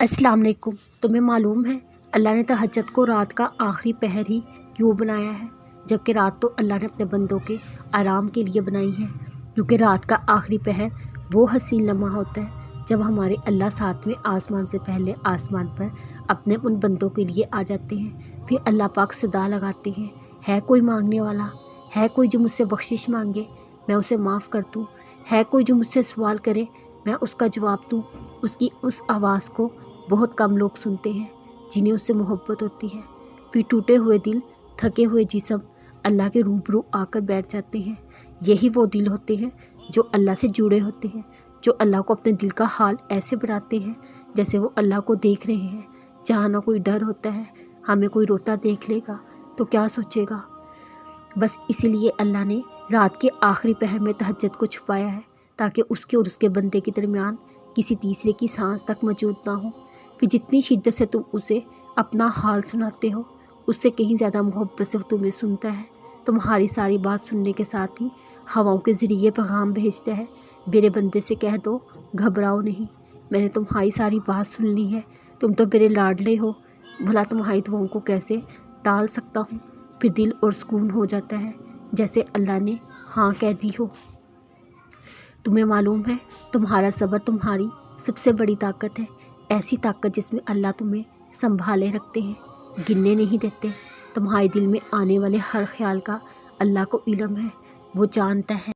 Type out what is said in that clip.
अस्सलाम वालेकुम। तुम्हें मालूम है अल्लाह ने तहज्जुद को रात का आखिरी पहर ही क्यों बनाया है, जबकि रात तो अल्लाह ने अपने बंदों के आराम के लिए बनाई है। क्योंकि रात का आखिरी पहर वो हसीन लम्हा होता है जब हमारे अल्लाह सातवें आसमान से पहले आसमान पर अपने उन बंदों के लिए आ जाते हैं। फिर अल्लाह पाक सदा लगाते हैं, है कोई मांगने वाला, है कोई जो मुझसे बख्शिश मांगे मैं उसे माफ़ कर दूँ, है कोई जो मुझसे सवाल करे मैं उसका जवाब दूँ। उसकी उस आवाज़ को बहुत कम लोग सुनते हैं जिन्हें उससे मोहब्बत होती है। फिर टूटे हुए दिल, थके हुए जिस्म अल्लाह के रूबरू आकर बैठ जाते हैं। यही वो दिल होते हैं जो अल्लाह से जुड़े होते हैं, जो अल्लाह को अपने दिल का हाल ऐसे बनाते हैं जैसे वो अल्लाह को देख रहे हैं। जहाँ ना कोई डर होता है, हमें कोई रोता देख लेगा तो क्या सोचेगा। बस इसीलिए अल्लाह ने रात के आखिरी पहर में तहज्जुद को छुपाया है, ताकि उसके और उसके बंदे के दरमियान किसी तीसरे की सांस तक मौजूद ना हो। फिर जितनी शिद्दत से तुम उसे अपना हाल सुनाते हो, उससे कहीं ज़्यादा मोहब्बत से तुम्हें सुनता है। तुम्हारी सारी बात सुनने के साथ ही हवाओं के ज़रिए पैगाम भेजता है, मेरे बंदे से कह दो घबराओ नहीं, मैंने तुम्हारी सारी बात सुन ली है, तुम तो मेरे लाडले हो, भला तुम्हारी दुआओं को कैसे टाल सकता हूँ। फिर दिल और सुकून हो जाता है जैसे अल्लाह ने हाँ कह दी हो। तुम्हें मालूम है तुम्हारा सब्र तुम्हारी सबसे बड़ी ताकत है, ऐसी ताकत जिसमें अल्लाह तुम्हें संभाले रखते हैं, गिनने नहीं देते। तुम्हारे दिल में आने वाले हर ख्याल का अल्लाह को इल्म है, वो जानता है।